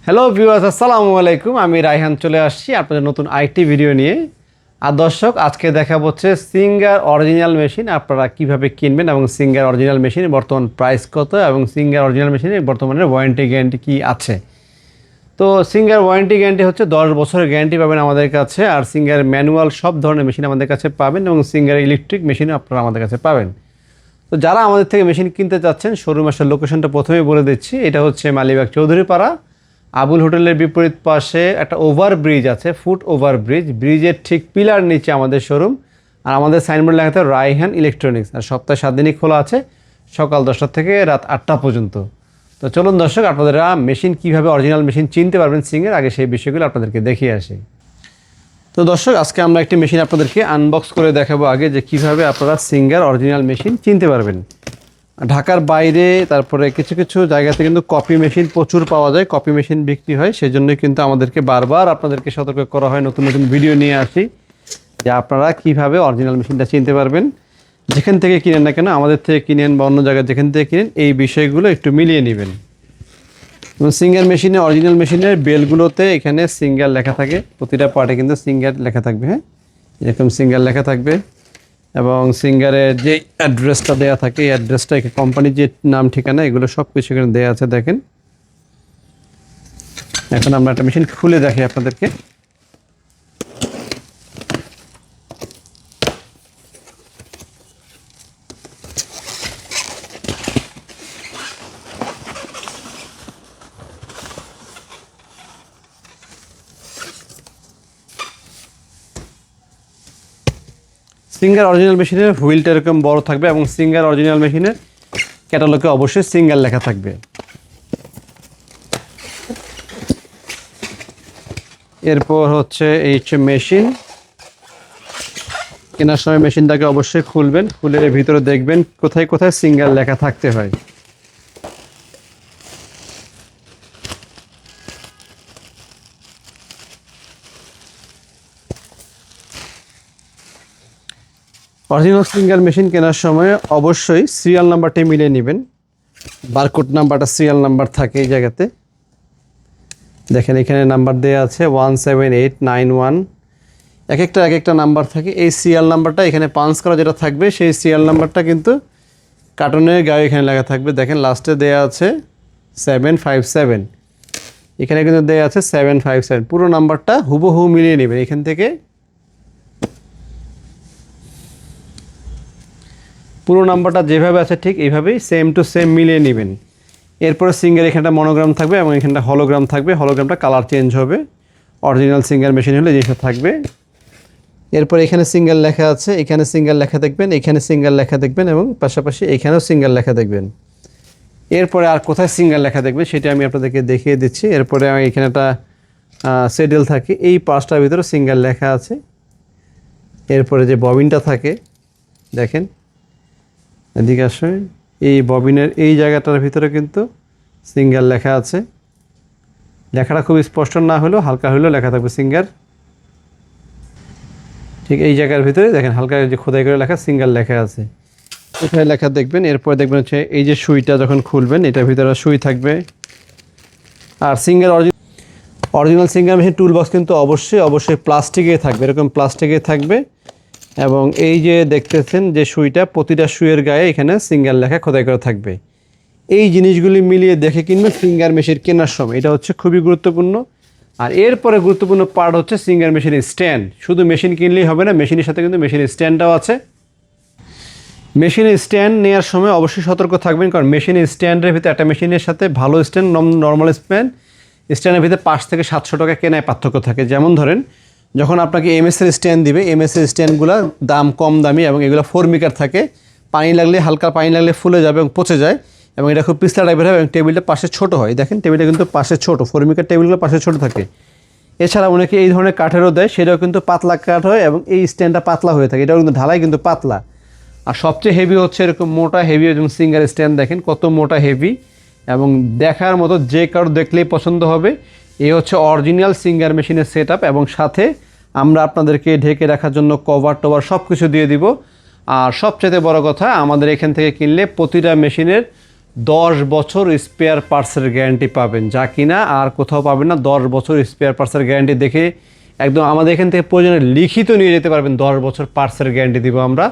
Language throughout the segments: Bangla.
হ্যালো ভিউয়ার্স, আসসালামু আলাইকুম। আমি রায়হান চলে আসছি আপনাদের নতুন আইটি ভিডিও নিয়ে। আর দর্শক, আজকে দেখা হচ্ছে সিঙ্গার অরিজিনাল মেশিন আপনারা কিভাবে কিনবেন এবং সিঙ্গার অরিজিনাল মেশিনের বর্তমান প্রাইস কত এবং সিঙ্গার অরিজিনাল মেশিনের বর্তমানে ওয়ারেন্টি গ্যারান্টি কি আছে। তো সিঙ্গার ওয়ারেন্টি গ্যারান্টি হচ্ছে 10 বছরের গ্যারান্টি পাবেন আমাদের কাছে। আর সিঙ্গার ম্যানুয়াল সব ধরনের মেশিন আমাদের কাছে পাবেন এবং সিঙ্গার ইলেকট্রিক মেশিনও আপনারা আমাদের কাছে পাবেন। তো যারা আমাদের থেকে মেশিন কিনতে চাচ্ছেন, শোরুম আসার লোকেশনটা প্রথমেই বলে দিচ্ছি। এটা হচ্ছে মালিবাগ চৌধুরীপাড়া, আবুল হোটেলের বিপরীত পাশে একটা ওভারব্রিজ আছে, ফুট ওভারব্রিজ। ব্রিজের ঠিক পিলার নিচে আমাদের শোরুম। আর আমাদের সাইনবোর্ড লেখা আছে রায়হান ইলেকট্রনিক্স। আর সপ্তাহে 7 দিনই খোলা আছে, সকাল 10টা থেকে রাত 8টা পর্যন্ত। তো চলুন দর্শক, আপনারা মেশিন কীভাবে অরিজিনাল মেশিন চিনতে পারবেন সিঙ্গার, আগে সেই বিষয়গুলো আপনাদেরকে দেখিয়ে আসি। তো দর্শক, আজকে আমরা একটি মেশিন আপনাদেরকে আনবক্স করে দেখাবো আগে, যে কীভাবে আপনারা সিঙ্গার অরিজিনাল মেশিন চিনতে পারবেন। ঢাকার বাইরে তারপরে কিছু কিছু জায়গাতে কিন্তু কপি মেশিন প্রচুর পাওয়া যায়, কপি মেশিন বিক্রি হয়। সেই জন্যই কিন্তু আমাদেরকে বারবার আপনাদেরকে সতর্ক করা হয়, নতুন নতুন ভিডিও নিয়ে আসি যে আপনারা কিভাবে অরিজিনাল মেশিনটা চিনতে পারবেন। যেখান থেকে কিনেন না কেন, আমাদের থেকে কিনেন বা অন্য জায়গায় যেখান থেকে কিনেন, এই বিষয়গুলো একটু মিলিয়ে নেবেন। এবং সিঙ্গার মেশিনে, অরিজিনাল মেশিনের বেলগুলোতে এখানে সিঙ্গার লেখা থাকে, প্রতিটা পার্টে কিন্তু সিঙ্গার লেখা থাকবে। হ্যাঁ, এরকম সিঙ্গার লেখা থাকবে এবং সিঙ্গারের যে অ্যাড্রেসটা দেওয়া থাকে, এই অ্যাড্রেসটা, কোম্পানির যে নাম ঠিকানা, এগুলো সব কিছু এখানে দেওয়া আছে। দেখেন, এখন আমরা একটা মেশিন খুলে দেখি আপনাদেরকে। সিঙ্গার অরিজিনাল মেশিনের হুইলটা এরকম বড় থাকবে এবং সিঙ্গার অরিজিনাল মেশিনের ক্যাটালগে অবশ্যই সিঙ্গার লেখা থাকবে। এরপর হচ্ছে এই মেশিন কেনার সময় মেশিনটাকে অবশ্যই খুলবেন, খুলে ভিতরে দেখবেন কোথায় কোথায় সিঙ্গার লেখা থাকতে হয়। অরিজিনাল সিঙ্গার মেশিন কেনার সময় অবশ্যই সিরিয়াল নাম্বারটি মিলিয়ে নেবেন। বারকোড নাম্বারটা সিরিয়াল নাম্বার থাকে এই জায়গাতে। দেখেন, এখানে নাম্বার দেওয়া আছে 17891। এক একটা নাম্বার থাকে। এই সিরিয়াল নাম্বারটা এখানে পাঞ্চ করা যেটা থাকবে, সেই সিরিয়াল নাম্বারটা কিন্তু কার্টনের গায়ে এখানে লেখা থাকবে। দেখেন, লাস্টে দেওয়া আছে 757, এখানে কিন্তু দেওয়া আছে 757। পুরো নাম্বারটা হুবহু মিলিয়ে নেবেন। এখান থেকে পুরো নাম্বারটা যেভাবে আছে ঠিক এইভাবেই সেম টু সেম মিলিয়ে নেবেন। এরপরে সিঙ্গার এখানটা মনোগ্রাম থাকবে এবং এখানটা হলোগ্রাম থাকবে। হলোগ্রামটা কালার চেঞ্জ হবে, অরিজিনাল সিঙ্গার মেশিন হলে যেটা থাকবে। এরপর এখানে সিঙ্গার লেখা আছে, এখানে সিঙ্গার লেখা দেখবেন, এখানে সিঙ্গার লেখা দেখবেন এবং পাশাপাশি এখানেও সিঙ্গার লেখা দেখবেন। এরপরে আর কোথায় সিঙ্গার লেখা দেখবে সেটা আমি আপনাদেরকে দেখিয়ে দিচ্ছি। এরপরে এখানে একটা সেডেল থাকে, এই পাঁচটার ভিতরে সিঙ্গার লেখা আছে। এরপরে যে ববিনটা থাকে, দেখেন এদিকে আসে, এই ববিনের এই জায়গাটার ভিতরে কিন্তু সিঙ্গার লেখা আছে। লেখাটা খুব স্পষ্ট না হলেও হালকা হলেও লেখা থাকবে সিঙ্গার। ঠিক এই জায়গার ভিতরে দেখেন হালকা যে খোদাই করে লেখা সিঙ্গার লেখা আছে, কোথায় লেখা দেখবেন। এরপর দেখবেন হচ্ছে এই যে সুইটা যখন খুলবেন, এটার ভিতরে সুই থাকবে। আর Singer original Singer machine tool box কিন্তু অবশ্যই প্লাস্টিকে থাকবে, এরকম প্লাস্টিকে থাকবে। এবং এই যে দেখতেছেন যে সুইটা, প্রতিটা সুইয়ের গায়ে এখানে সিঙ্গার লেখা খোদাই করে থাকবে। এই জিনিসগুলি মিলিয়ে দেখে কিনবেন সিঙ্গার মেশিন কেনার সময়, এটা হচ্ছে খুবই গুরুত্বপূর্ণ। আর এরপরে গুরুত্বপূর্ণ পার্ট হচ্ছে সিঙ্গার মেশিনের স্ট্যান্ড। শুধু মেশিন কিনলেই হবে না, মেশিনের সাথে কিন্তু মেশিনের স্ট্যান্ডটাও আছে। মেশিনের স্ট্যান্ড নেওয়ার সময় অবশ্যই সতর্ক থাকবেন, কারণ মেশিনের স্ট্যান্ডের ভিতরে একটা মেশিনের সাথে ভালো স্ট্যান্ড, নর্মাল স্ট্যান্ডের ভিতরে 5 থেকে 700 টাকা কেনায় পার্থক্য থাকে। যেমন ধরেন, যখন আপনাকে এমএসের স্ট্যান্ড দিবে, এমএসের স্ট্যান্ডগুলো দাম কম দামি এবং এগুলো ফোরমিকার থাকে। পানি লাগলে, হালকা পানি লাগলে ফুলে যাবে এবং পচে যায় এবং এটা খুব পিছলা টাইপের হয় এবং টেবিলটা পাশে ছোট হয়। দেখেন, টেবিলটা কিন্তু পাশে ছোট, ফোরমিকার টেবিলগুলো পাশে ছোট থাকে। এছাড়া অনেকে এই ধরনের কাঠেরও দেয়, সেটাও কিন্তু পাতলা কাঠ হয় এবং এই স্ট্যান্ডটা পাতলা হয়ে থাকে। এটাও কিন্তু ঢালাই কিন্তু পাতলা। আর সবচেয়ে হেভি হচ্ছে এরকম মোটা হেভি এবং সিঙ্গার স্ট্যান্ড। দেখেন কত মোটা হেভি এবং দেখার মতো, যে কারো দেখলেই পছন্দ হবে। এই হচ্ছে অরিজিনাল সিঙ্গার মেশিনের সেটআপ এবং সাথে আমরা আপনাদেরকে ঢেকে রাখার জন্য কভার টভার সব কিছু দিয়ে দিব। আর সবচেয়ে বড় কথা, আমাদের এখান থেকে কিনলে প্রতিটা মেশিনের 10 বছর স্পেয়ার পার্টসের গ্যারান্টি পাবেন, যা কিনা আর কোথাও পাবেন না। 10 বছর স্পেয়ার পার্টসের গ্যারান্টি দেখে একদম আমাদের এখান থেকে প্রয়োজনে লিখিত নিয়ে যেতে পারবেন। 10 বছর পার্টসের গ্যারান্টি দিব আমরা,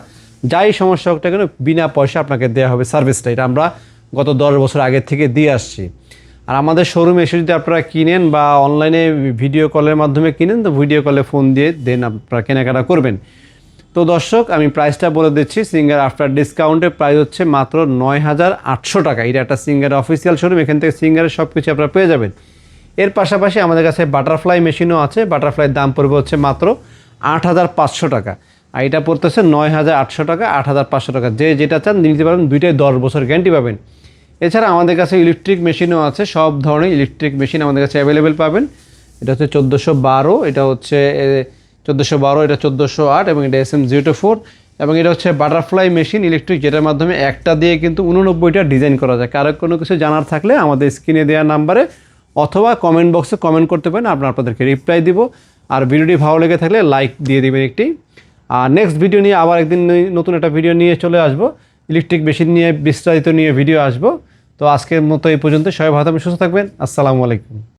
যাই সমস্যা হোক না কেন বিনা পয়সা আপনাকে দেওয়া হবে সার্ভিসটা। এটা আমরা গত 10 বছর আগে থেকে দিয়ে আসছি। আর আমাদের শোরুমে এসে যদি আপনারা কিনেন বা অনলাইনে ভিডিও কলের মাধ্যমে কিনেন, তো ভিডিও কলে ফোন দিয়ে দেন আপনারা কেনাকাটা করবেন। তো দর্শক আমি প্রাইসটা বলে দিচ্ছি। সিঙ্গার আফটার ডিসকাউন্টের প্রাইস হচ্ছে মাত্র 9,800 টাকা। এটা একটা সিঙ্গার অফিসিয়াল শোরুম, এখান থেকে সিঙ্গারের সব কিছু আপনারা পেয়ে যাবেন। এর পাশাপাশি আমাদের কাছে বাটারফ্লাই মেশিনও আছে। বাটারফ্লাইয়ের দাম পড়বে হচ্ছে মাত্র 8,500 টাকা। আর এটা পড়তেছে 9,800 টাকা, 8,500 টাকা। যে যেটা চান নিতে পারবেন, দুইটাই 10 বছর গ্যারান্টি পাবেন। এছাড়া আমাদের কাছে ইলেকট্রিক মেশিনও আছে, সব ধরনের ইলেকট্রিক মেশিন আমাদের কাছে অ্যাভেলেবেল পাবেন। এটা হচ্ছে 1412, এটা হচ্ছে 1412, এটা 1408 এবং এটা SM024 এবং এটা হচ্ছে বাটারফ্লাই মেশিন ইলেকট্রিক, যেটার মাধ্যমে একটা দিয়ে কিন্তু 89টা ডিজাইন করা যায়। কারো কোনো কিছু জানার থাকলে আমাদের স্ক্রিনে দেওয়া নাম্বারে অথবা কমেন্ট বক্সে কমেন্ট করতে পারেন, আপনাদেরকে রিপ্লাই দিব। আর ভিডিওটি ভালো লেগে থাকলে লাইক দিয়ে দিবেন একটি। আর নেক্সট ভিডিও নিয়ে আবার একদিন নতুন একটা ভিডিও নিয়ে চলে আসবো, ইলেকট্রিক মেশিন নিয়ে বিস্তারিত নিয়ে ভিডিও আসবো। তো আজকের মতো এই পর্যন্ত, সবাই ভালো থাকবেন, সুস্থ থাকবেন। আসসালামু আলাইকুম।